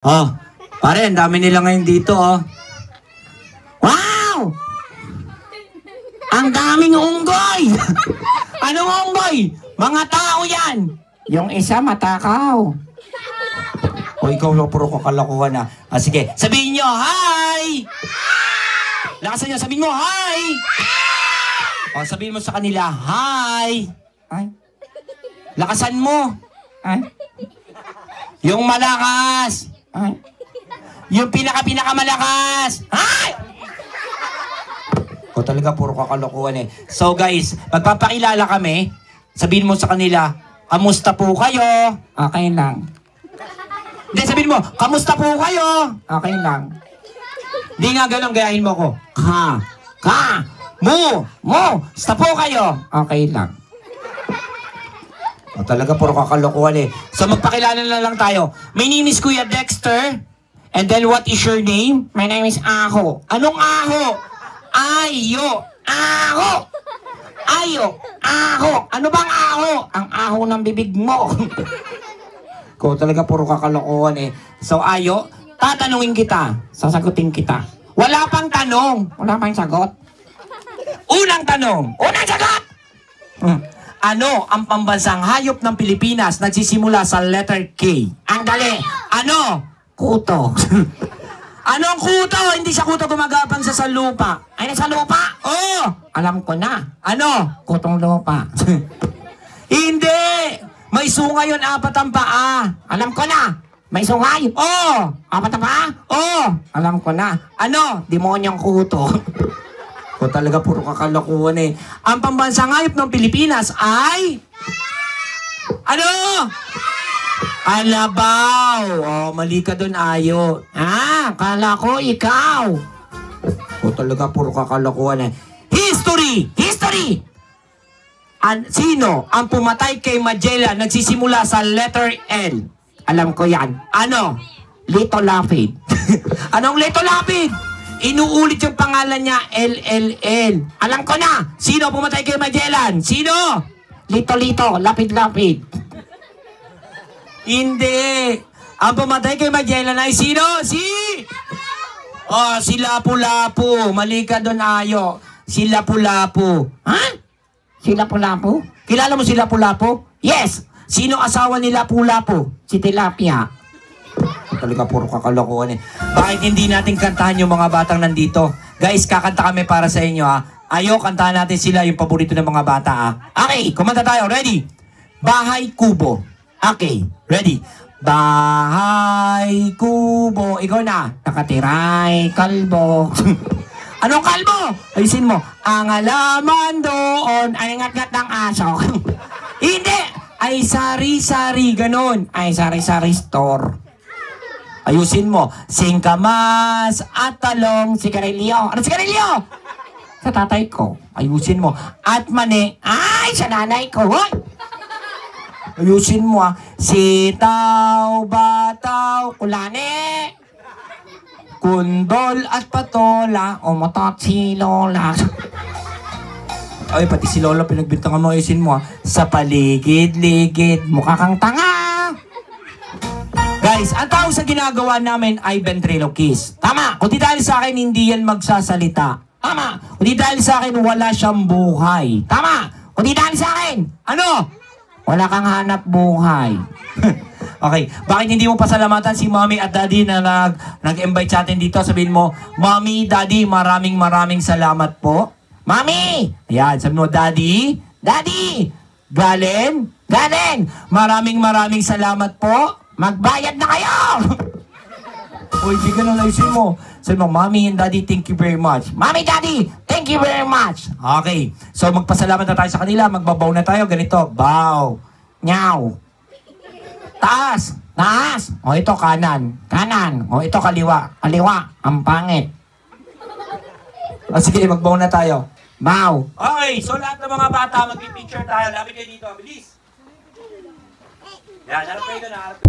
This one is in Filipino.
Oh, pare, ang dami nila ngayon dito, oh. Wow! Ang daming unggoy! Anong unggoy? Mga tao yan! Yung isa matakaw. O ikaw lang puro kakalakuhan na. Ah, sige, sabihin nyo, hi! Lakasan nyo, sabihin mo, hi! O, sabihin mo sa kanila, hi! Hi? Lakasan mo. Hi? Yung malakas. Ay. Yung pinaka-malakas. Ay! O talaga, puro kakalokohan eh. So guys, magpapakilala kami. Sabihin mo sa kanila, kamusta po kayo? Okay lang. Hindi, sabihin mo, kamusta po kayo? Okay lang. Hindi nga ganun, gayahin mo ko. Sta po kayo? Okay lang. O talaga, puro kakalokohan eh. So magpakilala na lang tayo. My name is Kuya Dexter. And then what is your name? My name is Aho. Anong Aho? Ayo. Aho. Ayo. Aho. Ano bang Aho? Ang Aho ng bibig mo. Ko talaga, puro kakalokohan eh. So Ayo, tatanungin kita. Sasagutin kita. Wala pang tanong. Wala pang sagot. Unang tanong. Unang sagot! Ano ang pambansang hayop ng Pilipinas nagsisimula sa letter K? Ang dali. Ano? Kuto. Anong kuto? Hindi siya kuto, gumagapang sa lupa. Ay, nasa lupa? Oo. Alam ko na. Ano? Kutong lupa. Hindi. May sungay yun, 4 ang paa. Alam ko na. May sungay? Oo. 4 ang paa? Oo. Alam ko na. Ano? Demonyong kuto. O talaga, puro kakalokohan eh. Ang pambansang hayop ng Pilipinas ay... Ano? Kalabaw. O, mali ka dun, Ayo. Kala ko ikaw. O talaga, puro kakalokohan eh. History! History! Sino ang pumatay kay Magellan nagsisimula sa letter L? Alam ko yan. Ano? Lito Lapid. Anong Lito Lapid? Inuulit yung pangalan niya, LLL. Alam ko na. Sino pumatay kay Magellan? Sino? Lito-lito, lapid-lapid. Hindi. Ang pumatay kay Magellan ay sino? Si Lapu-Lapu. Mali ka doon, Ayo. Si Lapu-Lapu. Ha? Si Lapu-Lapu? Kilala mo si Lapu-Lapu? Yes. Sino asawa ni Lapu-Lapu? Si Tilapia. Talaga, puro kakalokohan eh. Bakit hindi natin kantahan yung mga batang nandito? Guys, kakanta kami para sa inyo ha. Ayo, kantahan natin sila yung paborito ng mga bata ha. Okay, kumanta tayo. Ready? Bahay Kubo. Okay, ready? Bahay Kubo. Ikaw na. Nakatiray kalbo. Anong kalbo? Ayusin mo. Ang alaman doon ay ngat-ngat ng aso. Hindi. Ay sari-sari. Ganon. Ay sari-sari store. Ayusin mo. Singkamas at talong sigarilyo. Ano sigarilyo? Sa tatay ko. Ayusin mo. At mani. Ay, sa nanay ko. Hoy! Ayusin mo ah. Sitaw, bataw, kulane. Kundol at patola. O matot si Lola. Ay, pati si Lola pinagbintangan mo. Ayusin mo ah. Sa paligid-ligid. Mukha kang tanga. Guys, ang tao sa ginagawa namin ay ventriloquist. Tama. Kung di dahil sa akin, hindi yan magsasalita. Tama. Kung di dahil sa akin, wala siyang buhay. Tama. Kung di dahil sa akin, ano? Wala kang hanap buhay. Okay. Bakit hindi mo pasalamatan si Mommy at Daddy na nag-invite sa atin dito? Sabihin mo, Mommy, Daddy, maraming salamat po. Mommy! Ayan, sabihin mo, Daddy. Daddy! Galen! Maraming salamat po. Magbayad na kayo! Uy, di ka na naisin mo. Sabi mo, Mommy and Daddy, thank you very much. Mommy, Daddy, thank you very much. Okay. So, magpasalamat na tayo sa kanila. Magbabaw na tayo. Ganito. Bow. Nyaw. Taas. Taas. O, ito kanan. Kanan. O, ito kaliwa. Kaliwa. Ang pangit. O, sige, magbaw na tayo. Bow. Okay. So, lahat ng mga bata, mag-picture tayo. Lapit kayo dito. Bilis. Yan. Harap kayo na.